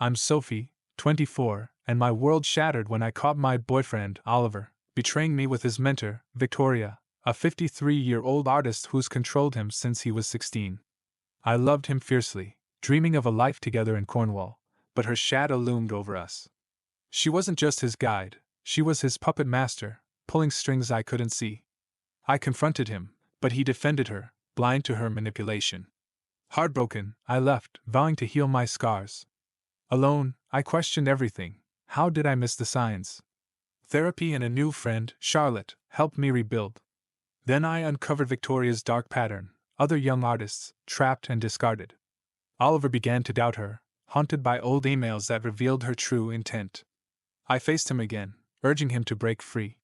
I'm Sophie, 24, and my world shattered when I caught my boyfriend, Oliver, betraying me with his mentor, Victoria, a 53-year-old artist who's controlled him since he was 16. I loved him fiercely, dreaming of a life together in Cornwall, but her shadow loomed over us. She wasn't just his guide, she was his puppet master, pulling strings I couldn't see. I confronted him, but he defended her, blind to her manipulation. Heartbroken, I left, vowing to heal my scars. Alone, I questioned everything. How did I miss the signs? Therapy and a new friend, Charlotte, helped me rebuild. Then I uncovered Victoria's dark pattern, other young artists, trapped and discarded. Oliver began to doubt her, haunted by old emails that revealed her true intent. I faced him again, urging him to break free.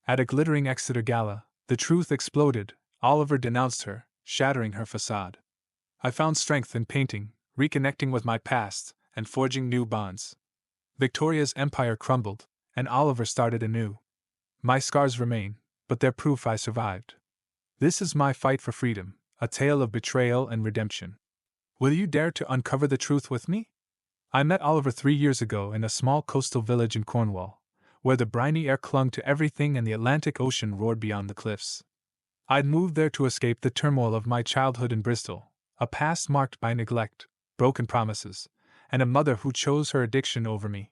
At a glittering Exeter gala, the truth exploded. Oliver denounced her, shattering her facade. I found strength in painting, reconnecting with my past, and forging new bonds. Victoria's empire crumbled, and Oliver started anew. My scars remain, but they're proof I survived. This is my fight for freedom, a tale of betrayal and redemption. Will you dare to uncover the truth with me? I met Oliver 3 years ago in a small coastal village in Cornwall, where the briny air clung to everything and the Atlantic Ocean roared beyond the cliffs. I'd moved there to escape the turmoil of my childhood in Bristol, a past marked by neglect, broken promises, and a mother who chose her addiction over me.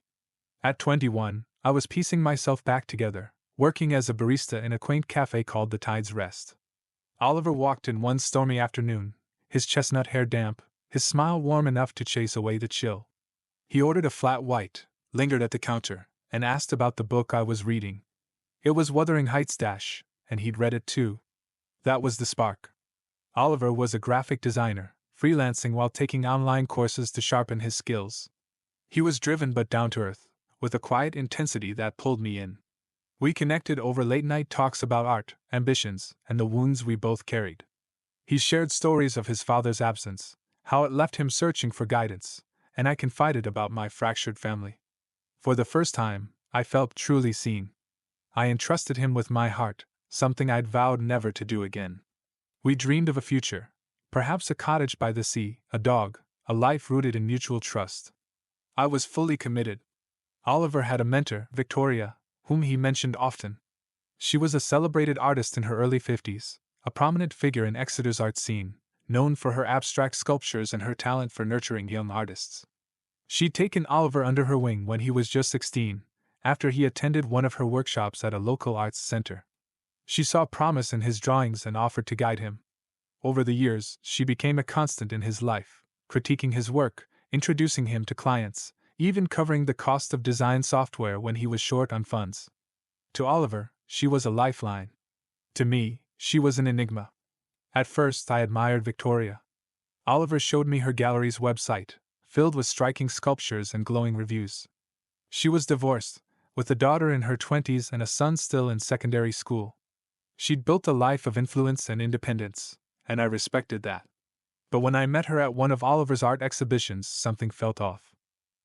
At 21, I was piecing myself back together, working as a barista in a quaint cafe called the Tide's Rest. Oliver walked in one stormy afternoon, his chestnut hair damp, his smile warm enough to chase away the chill. He ordered a flat white, lingered at the counter, and asked about the book I was reading. It was Wuthering Heights and he'd read it too. That was the spark. Oliver was a graphic designer, freelancing while taking online courses to sharpen his skills. He was driven but down to earth, with a quiet intensity that pulled me in. We connected over late-night talks about art, ambitions, and the wounds we both carried. He shared stories of his father's absence, how it left him searching for guidance, and I confided about my fractured family. For the first time, I felt truly seen. I entrusted him with my heart, something I'd vowed never to do again. We dreamed of a future, perhaps a cottage by the sea, a dog, a life rooted in mutual trust. I was fully committed. Oliver had a mentor, Victoria, whom he mentioned often. She was a celebrated artist in her early 50s, a prominent figure in Exeter's art scene, known for her abstract sculptures and her talent for nurturing young artists. She'd taken Oliver under her wing when he was just 16, after he attended one of her workshops at a local arts center. She saw promise in his drawings and offered to guide him. Over the years, she became a constant in his life, critiquing his work, introducing him to clients, even covering the cost of design software when he was short on funds. To Oliver, she was a lifeline. To me, she was an enigma. At first, I admired Victoria. Oliver showed me her gallery's website, filled with striking sculptures and glowing reviews. She was divorced, with a daughter in her 20s and a son still in secondary school. She'd built a life of influence and independence, and I respected that. But when I met her at one of Oliver's art exhibitions, something felt off.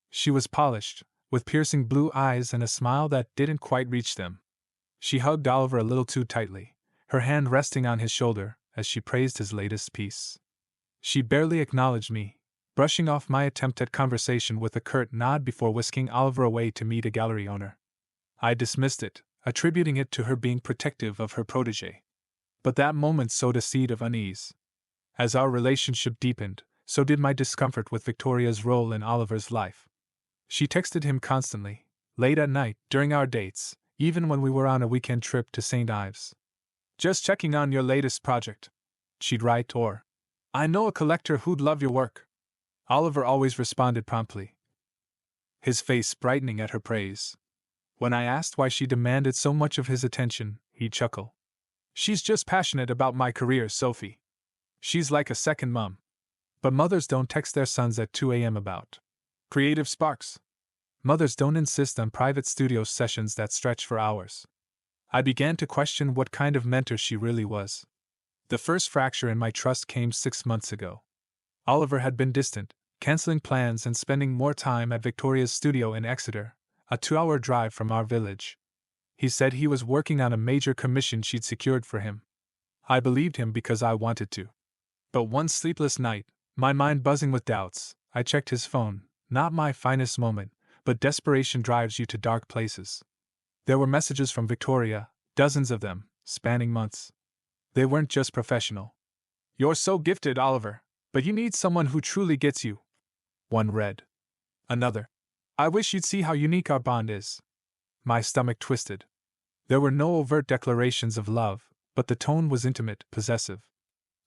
She was polished, with piercing blue eyes and a smile that didn't quite reach them. She hugged Oliver a little too tightly, her hand resting on his shoulder as she praised his latest piece. She barely acknowledged me, brushing off my attempt at conversation with a curt nod before whisking Oliver away to meet a gallery owner. I dismissed it, attributing it to her being protective of her protégé. But that moment sowed a seed of unease. As our relationship deepened, so did my discomfort with Victoria's role in Oliver's life. She texted him constantly, late at night, during our dates, even when we were on a weekend trip to St. Ives. "Just checking on your latest project," she'd write, or, "I know a collector who'd love your work." Oliver always responded promptly, his face brightening at her praise. When I asked why she demanded so much of his attention, he'd chuckle. "She's just passionate about my career, Sophie. She's like a second mom." But mothers don't text their sons at 2 a.m. about creative sparks. Mothers don't insist on private studio sessions that stretch for hours. I began to question what kind of mentor she really was. The first fracture in my trust came 6 months ago. Oliver had been distant, canceling plans and spending more time at Victoria's studio in Exeter, a 2-hour drive from our village. He said he was working on a major commission she'd secured for him. I believed him because I wanted to. But one sleepless night, my mind buzzing with doubts, I checked his phone. Not my finest moment, but desperation drives you to dark places. There were messages from Victoria, dozens of them, spanning months. They weren't just professional. "You're so gifted, Oliver, but you need someone who truly gets you." One read. Another. "I wish you'd see how unique our bond is." My stomach twisted. There were no overt declarations of love, but the tone was intimate, possessive.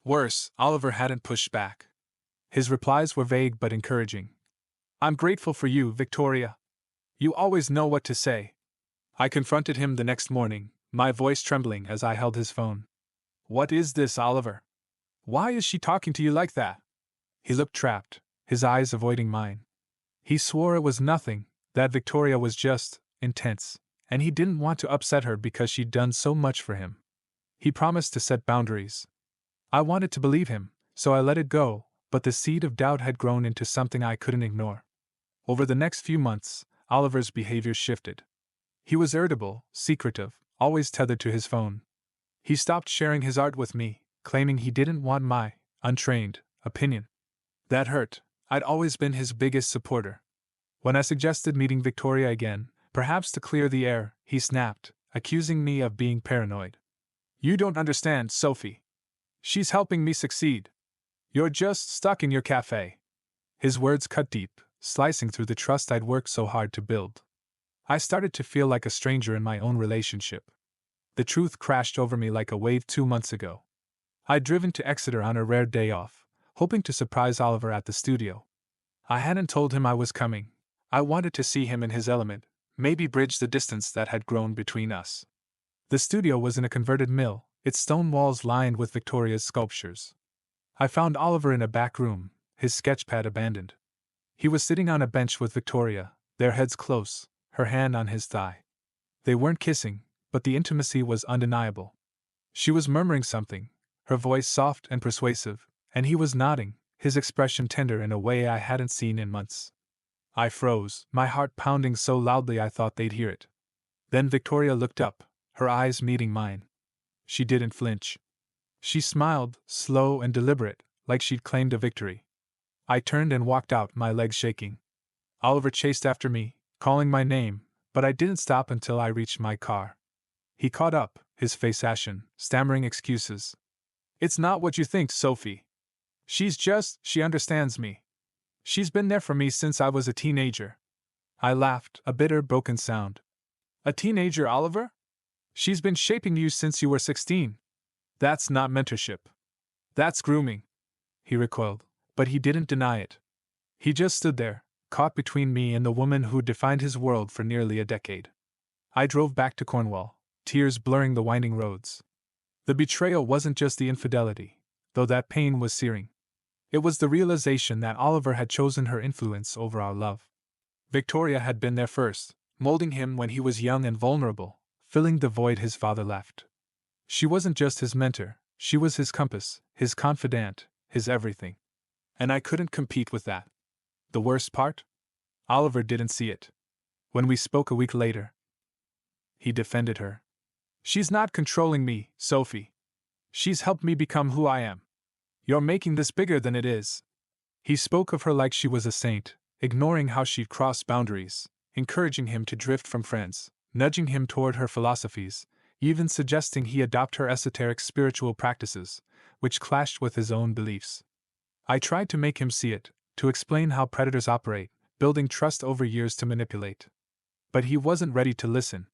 Worse, Oliver hadn't pushed back. His replies were vague but encouraging. "I'm grateful for you, Victoria. You always know what to say." I confronted him the next morning, my voice trembling as I held his phone. "What is this, Oliver? Why is she talking to you like that?" He looked trapped, his eyes avoiding mine. He swore it was nothing, that Victoria was just intense, and he didn't want to upset her because she'd done so much for him. He promised to set boundaries. I wanted to believe him, so I let it go, but the seed of doubt had grown into something I couldn't ignore. Over the next few months, Oliver's behavior shifted. He was irritable, secretive, always tethered to his phone. He stopped sharing his art with me, claiming he didn't want my untrained opinion. That hurt. I'd always been his biggest supporter. When I suggested meeting Victoria again, perhaps to clear the air, he snapped, accusing me of being paranoid. "You don't understand, Sophie. She's helping me succeed. You're just stuck in your cafe." His words cut deep, slicing through the trust I'd worked so hard to build. I started to feel like a stranger in my own relationship. The truth crashed over me like a wave 2 months ago. I'd driven to Exeter on a rare day off, hoping to surprise Oliver at the studio. I hadn't told him I was coming. I wanted to see him in his element, maybe bridge the distance that had grown between us. The studio was in a converted mill, its stone walls lined with Victoria's sculptures. I found Oliver in a back room, his sketchpad abandoned. He was sitting on a bench with Victoria, their heads close, her hand on his thigh. They weren't kissing, but the intimacy was undeniable. She was murmuring something, her voice soft and persuasive, and he was nodding, his expression tender in a way I hadn't seen in months. I froze, my heart pounding so loudly I thought they'd hear it. Then Victoria looked up, her eyes meeting mine. She didn't flinch. She smiled, slow and deliberate, like she'd claimed a victory. I turned and walked out, my legs shaking. Oliver chased after me, calling my name, but I didn't stop until I reached my car. He caught up, his face ashen, stammering excuses. "It's not what you think, Sophie. She understands me. She's been there for me since I was a teenager." I laughed, a bitter, broken sound. "A teenager, Oliver? She's been shaping you since you were 16. That's not mentorship. That's grooming." He recoiled, but he didn't deny it. He just stood there, caught between me and the woman who'd defined his world for nearly a decade. I drove back to Cornwall, tears blurring the winding roads. The betrayal wasn't just the infidelity, though that pain was searing. It was the realization that Oliver had chosen her influence over our love. Victoria had been there first, molding him when he was young and vulnerable, filling the void his father left. She wasn't just his mentor, she was his compass, his confidant, his everything. And I couldn't compete with that. The worst part? Oliver didn't see it. When we spoke a week later, he defended her. "She's not controlling me, Sophie. She's helped me become who I am. You're making this bigger than it is." He spoke of her like she was a saint, ignoring how she'd crossed boundaries, encouraging him to drift from friends, nudging him toward her philosophies, even suggesting he adopt her esoteric spiritual practices, which clashed with his own beliefs. I tried to make him see it, to explain how predators operate, building trust over years to manipulate. But he wasn't ready to listen.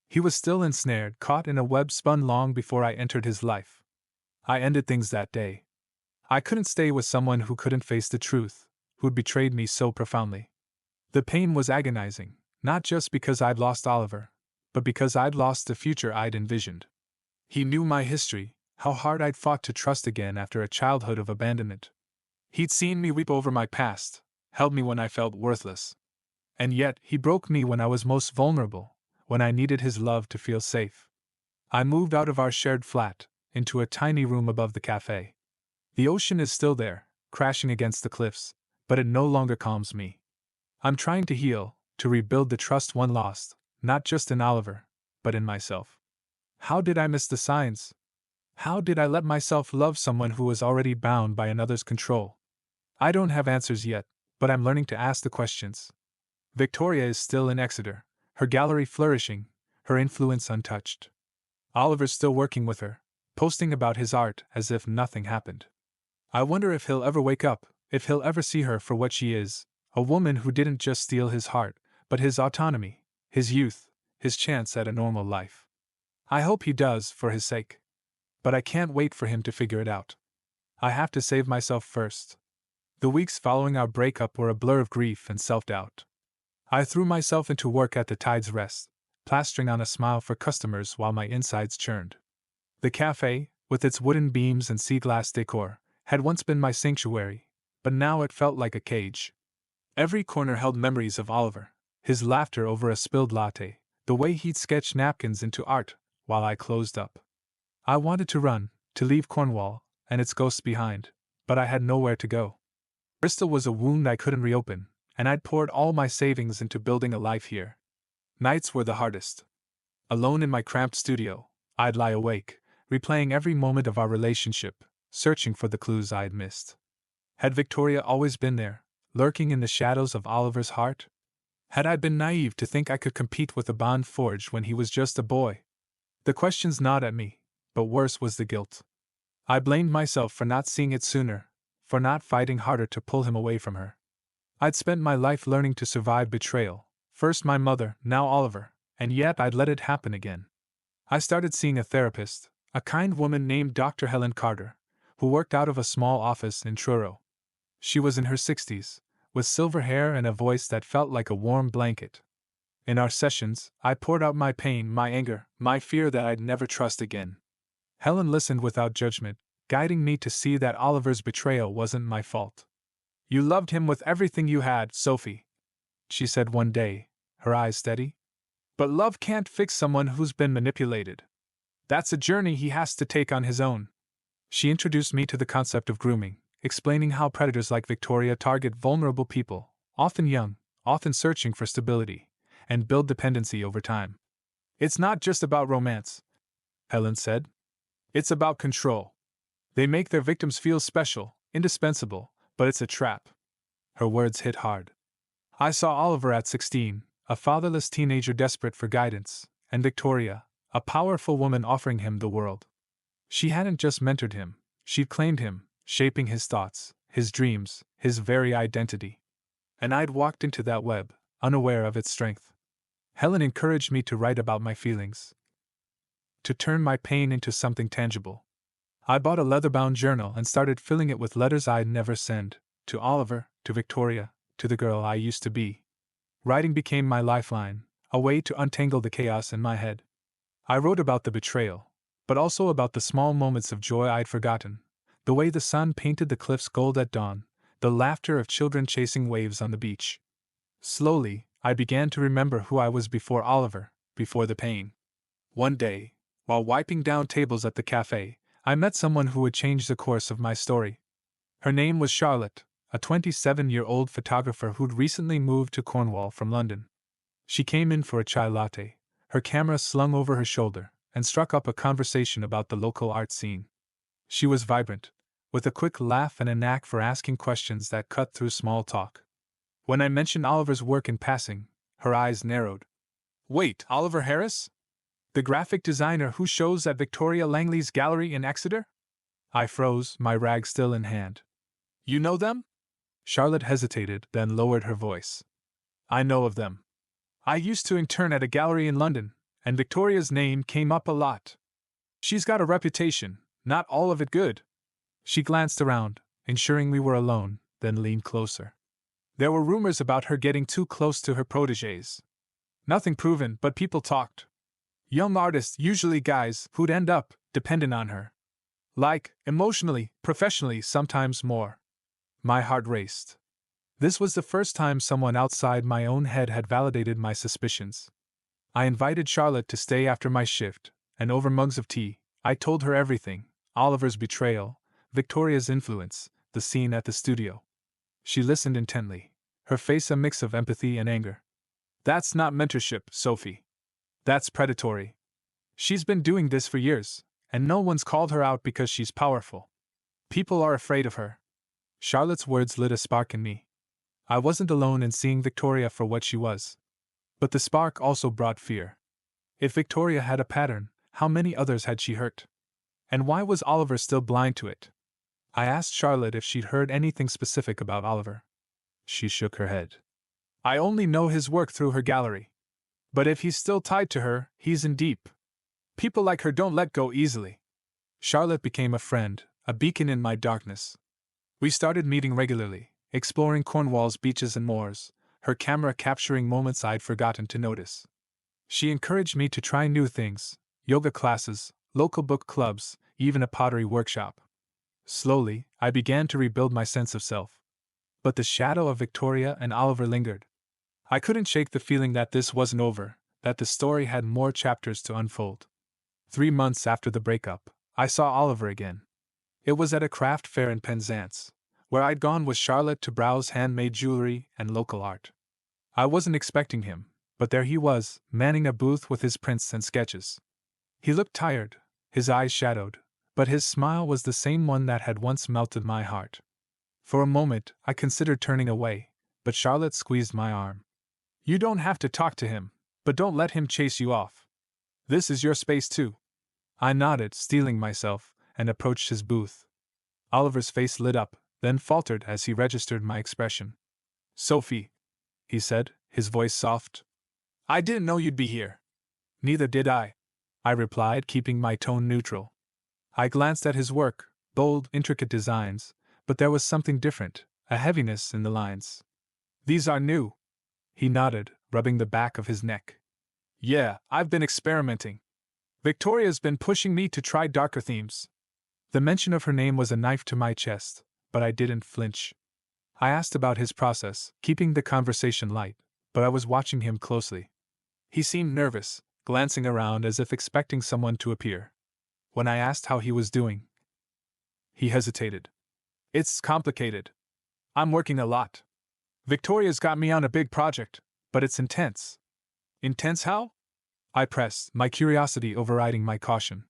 He was still ensnared, caught in a web spun long before I entered his life. I ended things that day. I couldn't stay with someone who couldn't face the truth, who'd betrayed me so profoundly. The pain was agonizing, not just because I'd lost Oliver, but because I'd lost the future I'd envisioned. He knew my history, how hard I'd fought to trust again after a childhood of abandonment. He'd seen me weep over my past, held me when I felt worthless. And yet, he broke me when I was most vulnerable, when I needed his love to feel safe. I moved out of our shared flat, into a tiny room above the cafe. The ocean is still there, crashing against the cliffs, but it no longer calms me. I'm trying to heal, to rebuild the trust one lost, not just in Oliver, but in myself. How did I miss the signs? How did I let myself love someone who was already bound by another's control? I don't have answers yet, but I'm learning to ask the questions. Victoria is still in Exeter, her gallery flourishing, her influence untouched. Oliver's still working with her, posting about his art as if nothing happened. I wonder if he'll ever wake up, if he'll ever see her for what she is, a woman who didn't just steal his heart, but his autonomy, his youth, his chance at a normal life. I hope he does, for his sake. But I can't wait for him to figure it out. I have to save myself first. The weeks following our breakup were a blur of grief and self-doubt. I threw myself into work at the Tide's Rest, plastering on a smile for customers while my insides churned. The cafe, with its wooden beams and sea glass decor, had once been my sanctuary, but now it felt like a cage. Every corner held memories of Oliver, his laughter over a spilled latte, the way he'd sketch napkins into art while I closed up. I wanted to run, to leave Cornwall and its ghosts behind, but I had nowhere to go. Bristol was a wound I couldn't reopen, and I'd poured all my savings into building a life here. Nights were the hardest. Alone in my cramped studio, I'd lie awake, replaying every moment of our relationship, searching for the clues I'd missed. Had Victoria always been there, lurking in the shadows of Oliver's heart? Had I been naive to think I could compete with a bond forged when he was just a boy? The questions gnawed at me, but worse was the guilt. I blamed myself for not seeing it sooner, for not fighting harder to pull him away from her. I'd spent my life learning to survive betrayal, first my mother, now Oliver, and yet I'd let it happen again. I started seeing a therapist, a kind woman named Dr. Helen Carter, who worked out of a small office in Truro. She was in her 60s, with silver hair and a voice that felt like a warm blanket. In our sessions, I poured out my pain, my anger, my fear that I'd never trust again. Helen listened without judgment, guiding me to see that Oliver's betrayal wasn't my fault. "You loved him with everything you had, Sophie," she said one day, her eyes steady. "But love can't fix someone who's been manipulated. That's a journey he has to take on his own." She introduced me to the concept of grooming, explaining how predators like Victoria target vulnerable people, often young, often searching for stability, and build dependency over time. "It's not just about romance," Helen said. "It's about control. They make their victims feel special, indispensable, but it's a trap." Her words hit hard. I saw Oliver at 16, a fatherless teenager desperate for guidance, and Victoria, a powerful woman offering him the world. She hadn't just mentored him, she'd claimed him, shaping his thoughts, his dreams, his very identity. And I'd walked into that web, unaware of its strength. Helen encouraged me to write about my feelings, to turn my pain into something tangible. I bought a leather-bound journal and started filling it with letters I'd never send, to Oliver, to Victoria, to the girl I used to be. Writing became my lifeline, a way to untangle the chaos in my head. I wrote about the betrayal, but also about the small moments of joy I'd forgotten, the way the sun painted the cliffs gold at dawn, the laughter of children chasing waves on the beach. Slowly, I began to remember who I was before Oliver, before the pain. One day, while wiping down tables at the cafe, I met someone who would change the course of my story. Her name was Charlotte, a 27-year-old photographer who'd recently moved to Cornwall from London. She came in for a chai latte, her camera slung over her shoulder, and struck up a conversation about the local art scene. She was vibrant, with a quick laugh and a knack for asking questions that cut through small talk. When I mentioned Oliver's work in passing, her eyes narrowed. "Wait, Oliver Harris? The graphic designer who shows at Victoria Langley's gallery in Exeter?" I froze, my rag still in hand. "You know them?" Charlotte hesitated, then lowered her voice. "I know of them. I used to intern at a gallery in London, and Victoria's name came up a lot. She's got a reputation, not all of it good." She glanced around, ensuring we were alone, then leaned closer. "There were rumors about her getting too close to her protégés. Nothing proven, but people talked. Young artists, usually guys, who'd end up dependent on her. Like, emotionally, professionally, sometimes more." My heart raced. This was the first time someone outside my own head had validated my suspicions. I invited Charlotte to stay after my shift, and over mugs of tea, I told her everything: Oliver's betrayal, Victoria's influence, the scene at the studio. She listened intently, her face a mix of empathy and anger. "That's not mentorship, Sophie. That's predatory. She's been doing this for years, and no one's called her out because she's powerful. People are afraid of her." Charlotte's words lit a spark in me. I wasn't alone in seeing Victoria for what she was. But the spark also brought fear. If Victoria had a pattern, how many others had she hurt? And why was Oliver still blind to it? I asked Charlotte if she'd heard anything specific about Oliver. She shook her head. I only know his work through her gallery. But if he's still tied to her, he's in deep. People like her don't let go easily. Charlotte became a friend, a beacon in my darkness. We started meeting regularly, exploring Cornwall's beaches and moors, her camera capturing moments I'd forgotten to notice. She encouraged me to try new things, yoga classes, local book clubs, even a pottery workshop. Slowly, I began to rebuild my sense of self. But the shadow of Victoria and Oliver lingered. I couldn't shake the feeling that this wasn't over, that the story had more chapters to unfold. 3 months after the breakup, I saw Oliver again. It was at a craft fair in Penzance, where I'd gone with Charlotte to browse handmade jewelry and local art. I wasn't expecting him, but there he was, manning a booth with his prints and sketches. He looked tired, his eyes shadowed, but his smile was the same one that had once melted my heart. For a moment, I considered turning away, but Charlotte squeezed my arm. You don't have to talk to him, but don't let him chase you off. This is your space too. I nodded, steeling myself, and approached his booth. Oliver's face lit up, then faltered as he registered my expression. Sophie, he said, his voice soft. I didn't know you'd be here. Neither did I replied, keeping my tone neutral. I glanced at his work, bold, intricate designs, but there was something different, a heaviness in the lines. These are new. He nodded, rubbing the back of his neck. Yeah, I've been experimenting. Victoria's been pushing me to try darker themes. The mention of her name was a knife to my chest, but I didn't flinch. I asked about his process, keeping the conversation light, but I was watching him closely. He seemed nervous, glancing around as if expecting someone to appear. When I asked how he was doing, he hesitated. It's complicated. I'm working a lot. Victoria's got me on a big project, but it's intense. Intense how? I pressed, my curiosity overriding my caution.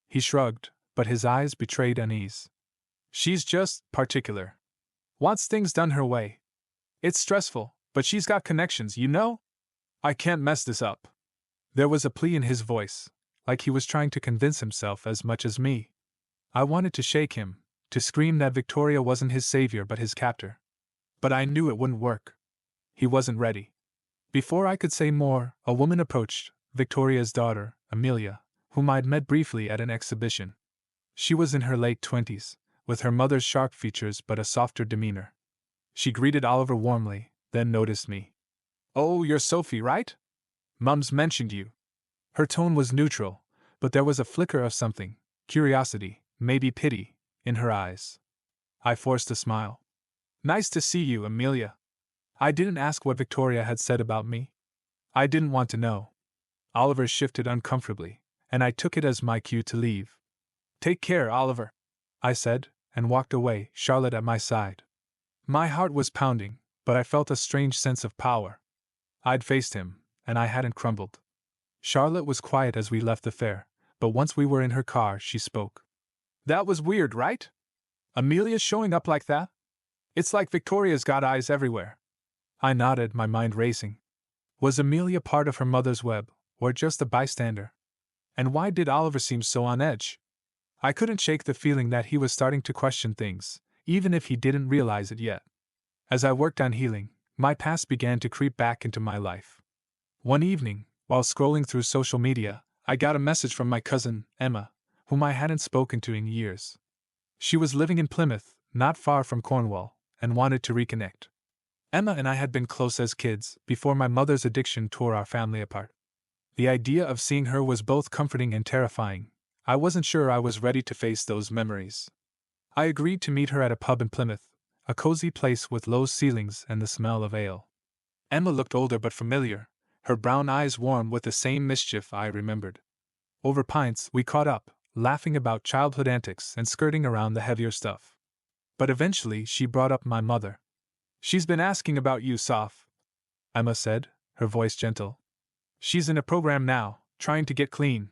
He shrugged, but his eyes betrayed unease. She's just particular. Wants things done her way. It's stressful, but she's got connections, you know? I can't mess this up. There was a plea in his voice, like he was trying to convince himself as much as me. I wanted to shake him, to scream that Victoria wasn't his savior but his captor. But I knew it wouldn't work. He wasn't ready. Before I could say more, a woman approached, Victoria's daughter, Amelia, whom I'd met briefly at an exhibition. She was in her late 20s, with her mother's sharp features but a softer demeanor. She greeted Oliver warmly, then noticed me. Oh, you're Sophie, right? Mum's mentioned you. Her tone was neutral, but there was a flicker of something, curiosity, maybe pity, in her eyes. I forced a smile. Nice to see you, Amelia. I didn't ask what Victoria had said about me. I didn't want to know. Oliver shifted uncomfortably, and I took it as my cue to leave. Take care, Oliver, I said, and walked away, Charlotte at my side. My heart was pounding, but I felt a strange sense of power. I'd faced him, and I hadn't crumbled. Charlotte was quiet as we left the fair, but once we were in her car, she spoke. That was weird, right? Amelia showing up like that? It's like Victoria's got eyes everywhere. I nodded, my mind racing. Was Amelia part of her mother's web, or just a bystander? And why did Oliver seem so on edge? I couldn't shake the feeling that he was starting to question things, even if he didn't realize it yet. As I worked on healing, my past began to creep back into my life. One evening, while scrolling through social media, I got a message from my cousin, Emma, whom I hadn't spoken to in years. She was living in Plymouth, not far from Cornwall, and wanted to reconnect. Emma and I had been close as kids, before my mother's addiction tore our family apart. The idea of seeing her was both comforting and terrifying. I wasn't sure I was ready to face those memories. I agreed to meet her at a pub in Plymouth, a cozy place with low ceilings and the smell of ale. Emma looked older but familiar, her brown eyes warm with the same mischief I remembered. Over pints, we caught up, laughing about childhood antics and skirting around the heavier stuff. But eventually she brought up my mother. She's been asking about you, Soph, Emma said, her voice gentle. She's in a program now, trying to get clean.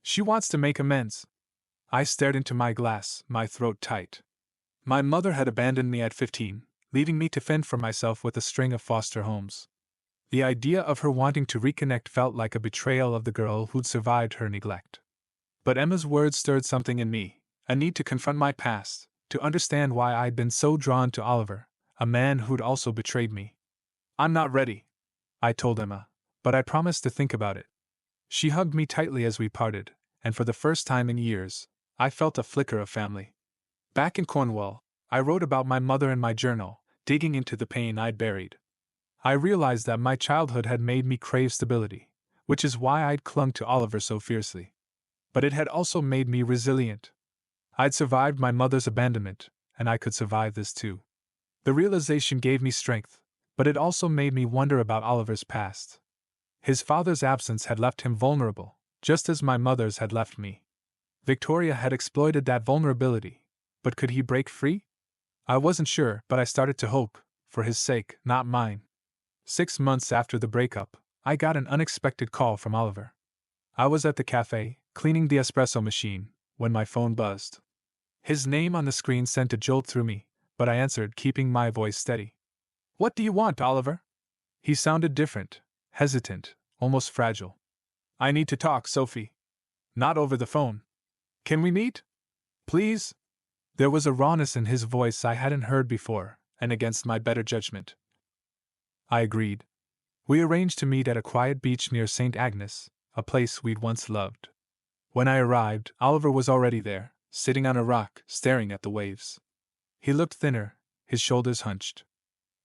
She wants to make amends. I stared into my glass, my throat tight. My mother had abandoned me at 15, leaving me to fend for myself with a string of foster homes. The idea of her wanting to reconnect felt like a betrayal of the girl who'd survived her neglect. But Emma's words stirred something in me, a need to confront my past, to understand why I'd been so drawn to Oliver, a man who'd also betrayed me. "I'm not ready," I told Emma, "but I promised to think about it." She hugged me tightly as we parted, and for the first time in years, I felt a flicker of family. Back in Cornwall, I wrote about my mother in my journal, digging into the pain I'd buried. I realized that my childhood had made me crave stability, which is why I'd clung to Oliver so fiercely. But it had also made me resilient. I'd survived my mother's abandonment, and I could survive this too. The realization gave me strength, but it also made me wonder about Oliver's past. His father's absence had left him vulnerable, just as my mother's had left me. Victoria had exploited that vulnerability, but could he break free? I wasn't sure, but I started to hope, for his sake, not mine. 6 months after the breakup, I got an unexpected call from Oliver. I was at the cafe, cleaning the espresso machine, when my phone buzzed. His name on the screen sent a jolt through me, but I answered, keeping my voice steady. "What do you want, Oliver?" He sounded different, hesitant, almost fragile. "I need to talk, Sophie. Not over the phone. Can we meet? Please?" There was a rawness in his voice I hadn't heard before, and against my better judgment, I agreed. We arranged to meet at a quiet beach near St. Agnes, a place we'd once loved. When I arrived, Oliver was already there, sitting on a rock, staring at the waves. He looked thinner, his shoulders hunched.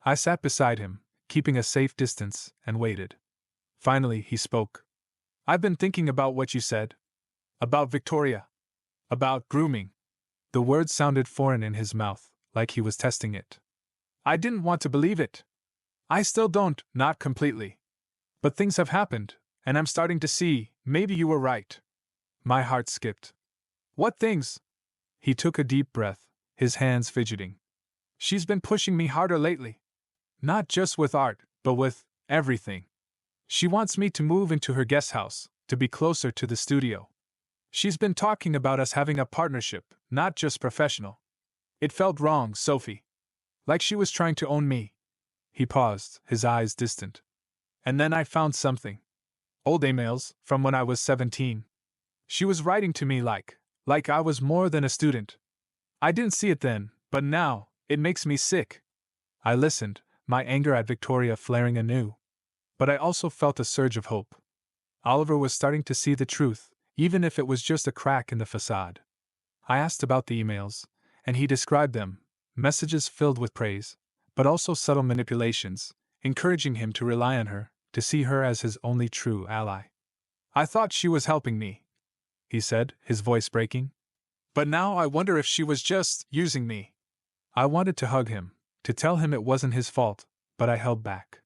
I sat beside him, keeping a safe distance, and waited. Finally, he spoke. "I've been thinking about what you said. About Victoria. About grooming." The words sounded foreign in his mouth, like he was testing it. I didn't want to believe it. I still don't, not completely. But things have happened, and I'm starting to see, maybe you were right. My heart skipped. "What things?" He took a deep breath, his hands fidgeting. "She's been pushing me harder lately. Not just with art, but with everything. She wants me to move into her guest house, to be closer to the studio. She's been talking about us having a partnership, not just professional. It felt wrong, Sophie. Like she was trying to own me." He paused, his eyes distant. "And then I found something. Old emails, from when I was 17. She was writing to me like I was more than a student. I didn't see it then, but now, it makes me sick." I listened, my anger at Victoria flaring anew. But I also felt a surge of hope. Oliver was starting to see the truth, even if it was just a crack in the facade. I asked about the emails, and he described them, messages filled with praise, but also subtle manipulations, encouraging him to rely on her, to see her as his only true ally. "I thought she was helping me," he said, his voice breaking. "But now I wonder if she was just using me." I wanted to hug him, to tell him it wasn't his fault, but I held back.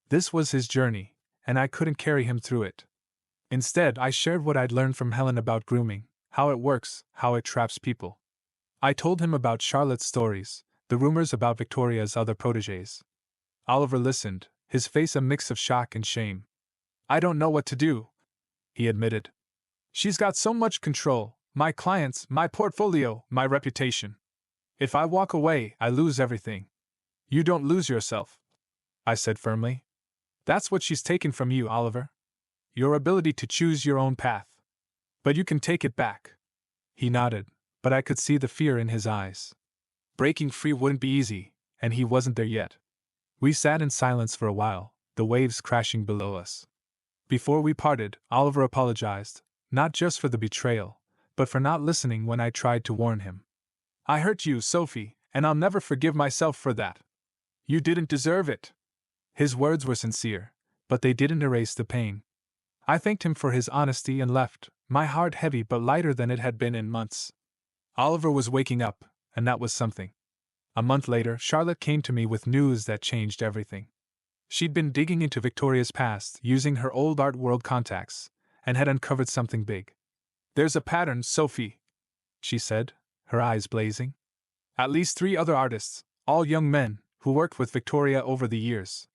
This was his journey, and I couldn't carry him through it. Instead, I shared what I'd learned from Helen about grooming, how it works, how it traps people. I told him about Charlotte's stories, the rumors about Victoria's other protégés. Oliver listened, his face a mix of shock and shame. "I don't know what to do," he admitted. "She's got so much control, my clients, my portfolio, my reputation. If I walk away, I lose everything." "You don't lose yourself," I said firmly. "That's what she's taken from you, Oliver. Your ability to choose your own path. But you can take it back." He nodded, but I could see the fear in his eyes. Breaking free wouldn't be easy, and he wasn't there yet. We sat in silence for a while, the waves crashing below us. Before we parted, Oliver apologized, not just for the betrayal, but for not listening when I tried to warn him. "I hurt you, Sophie, and I'll never forgive myself for that. You didn't deserve it." His words were sincere, but they didn't erase the pain. I thanked him for his honesty and left, my heart heavy but lighter than it had been in months. Oliver was waking up, and that was something. A month later, Charlotte came to me with news that changed everything. She'd been digging into Victoria's past using her old art world contacts, and had uncovered something big. "There's a pattern, Sophie," she said, her eyes blazing. "At least 3 other artists, all young men, who worked with Victoria over the years.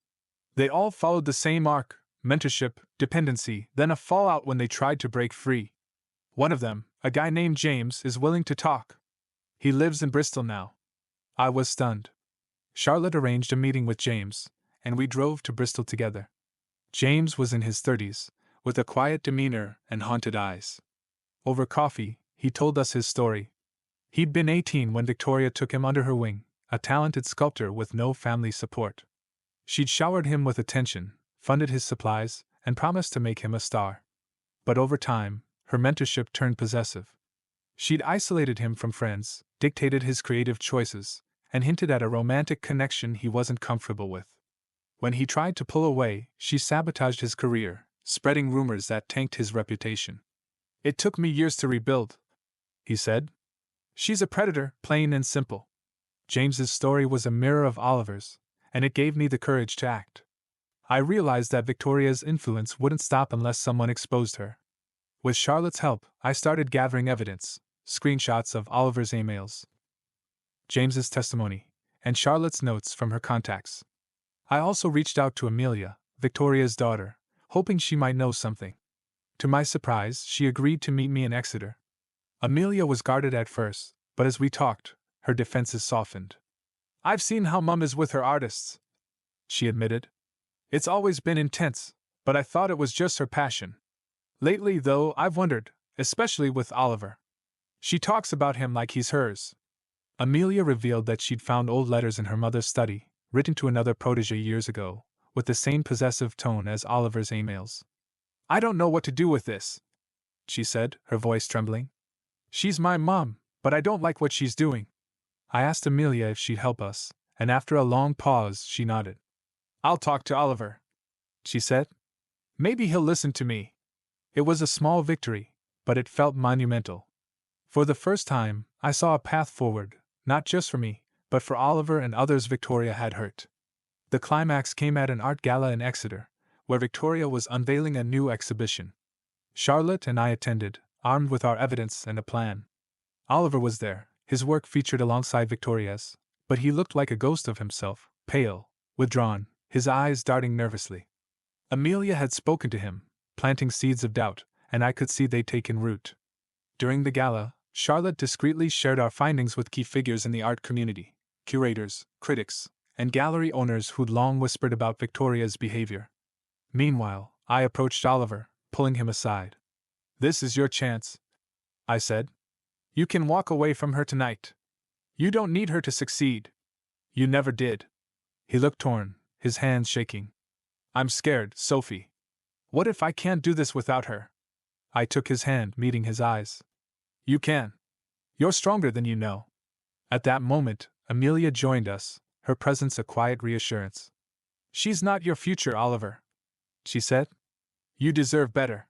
They all followed the same arc: mentorship, dependency, then a fallout when they tried to break free. One of them, a guy named James, is willing to talk. He lives in Bristol now." I was stunned. Charlotte arranged a meeting with James, and we drove to Bristol together. James was in his 30s, with a quiet demeanor and haunted eyes. Over coffee, he told us his story. He'd been 18 when Victoria took him under her wing, a talented sculptor with no family support. She'd showered him with attention, funded his supplies, and promised to make him a star. But over time, her mentorship turned possessive. She'd isolated him from friends, dictated his creative choices, and hinted at a romantic connection he wasn't comfortable with. When he tried to pull away, she sabotaged his career, spreading rumors that tanked his reputation. "It took me years to rebuild," he said. "She's a predator, plain and simple." James's story was a mirror of Oliver's, and it gave me the courage to act. I realized that Victoria's influence wouldn't stop unless someone exposed her. With Charlotte's help, I started gathering evidence, screenshots of Oliver's emails, James's testimony, and Charlotte's notes from her contacts. I also reached out to Amelia, Victoria's daughter, hoping she might know something. To my surprise, she agreed to meet me in Exeter. Amelia was guarded at first, but as we talked, her defenses softened. "I've seen how Mum is with her artists," she admitted. "It's always been intense, but I thought it was just her passion. Lately, though, I've wondered, especially with Oliver. She talks about him like he's hers." Amelia revealed that she'd found old letters in her mother's study, written to another protege years ago, with the same possessive tone as Oliver's emails. "I don't know what to do with this," she said, her voice trembling. "She's my mom, but I don't like what she's doing." I asked Amelia if she'd help us, and after a long pause, she nodded. "I'll talk to Oliver," she said. "Maybe he'll listen to me." It was a small victory, but it felt monumental. For the first time, I saw a path forward, not just for me, but for Oliver and others Victoria had hurt. The climax came at an art gala in Exeter, where Victoria was unveiling a new exhibition. Charlotte and I attended, armed with our evidence and a plan. Oliver was there, his work featured alongside Victoria's, but he looked like a ghost of himself, pale, withdrawn, his eyes darting nervously. Amelia had spoken to him, planting seeds of doubt, and I could see they'd taken root. During the gala, Charlotte discreetly shared our findings with key figures in the art community, curators, critics, and gallery owners who'd long whispered about Victoria's behavior. Meanwhile, I approached Oliver, pulling him aside. "This is your chance," I said. "You can walk away from her tonight. You don't need her to succeed. You never did." He looked torn, his hands shaking. "I'm scared, Sophie. What if I can't do this without her?" I took his hand, meeting his eyes. "You can. You're stronger than you know." At that moment, Amelia joined us, her presence a quiet reassurance. "She's not your future, Oliver," she said. "You deserve better."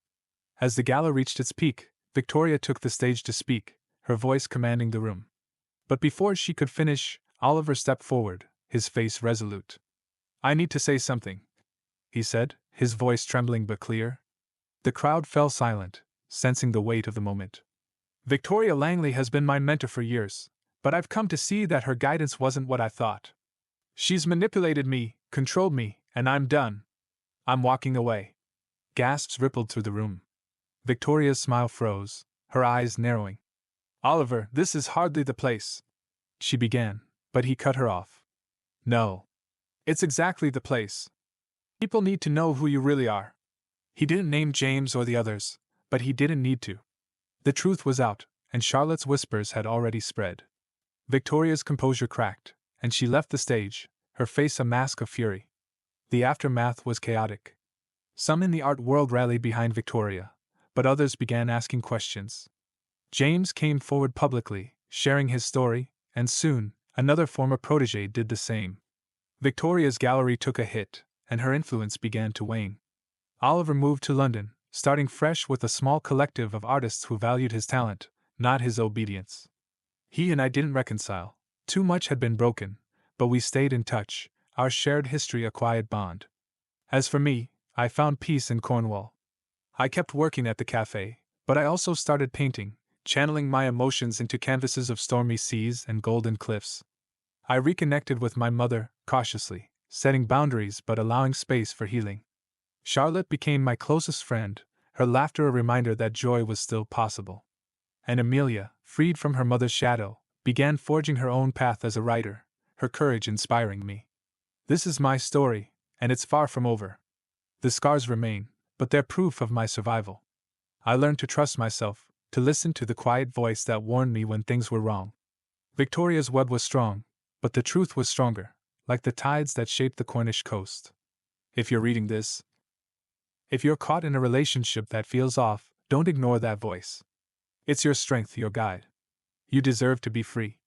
As the gala reached its peak, Victoria took the stage to speak, her voice commanding the room. But before she could finish, Oliver stepped forward, his face resolute. "I need to say something," he said, his voice trembling but clear. The crowd fell silent, sensing the weight of the moment. "Victoria Langley has been my mentor for years, but I've come to see that her guidance wasn't what I thought. She's manipulated me, controlled me, and I'm done. I'm walking away." Gasps rippled through the room. Victoria's smile froze, her eyes narrowing. "Oliver, this is hardly the place," she began, but he cut her off. "No. It's exactly the place. People need to know who you really are." He didn't name James or the others, but he didn't need to. The truth was out, and Charlotte's whispers had already spread. Victoria's composure cracked, and she left the stage, her face a mask of fury. The aftermath was chaotic. Some in the art world rallied behind Victoria, but others began asking questions. James came forward publicly, sharing his story, and soon, another former protege did the same. Victoria's gallery took a hit, and her influence began to wane. Oliver moved to London, starting fresh with a small collective of artists who valued his talent, not his obedience. He and I didn't reconcile. Too much had been broken, but we stayed in touch, our shared history a quiet bond. As for me, I found peace in Cornwall. I kept working at the cafe, but I also started painting, channeling my emotions into canvases of stormy seas and golden cliffs. I reconnected with my mother, cautiously, setting boundaries but allowing space for healing. Charlotte became my closest friend, her laughter a reminder that joy was still possible. And Amelia, freed from her mother's shadow, began forging her own path as a writer, her courage inspiring me. This is my story, and it's far from over. The scars remain, but they're proof of my survival. I learned to trust myself, to listen to the quiet voice that warned me when things were wrong. Victoria's web was strong, but the truth was stronger, like the tides that shaped the Cornish coast. If you're reading this, if you're caught in a relationship that feels off, don't ignore that voice. It's your strength, your guide. You deserve to be free.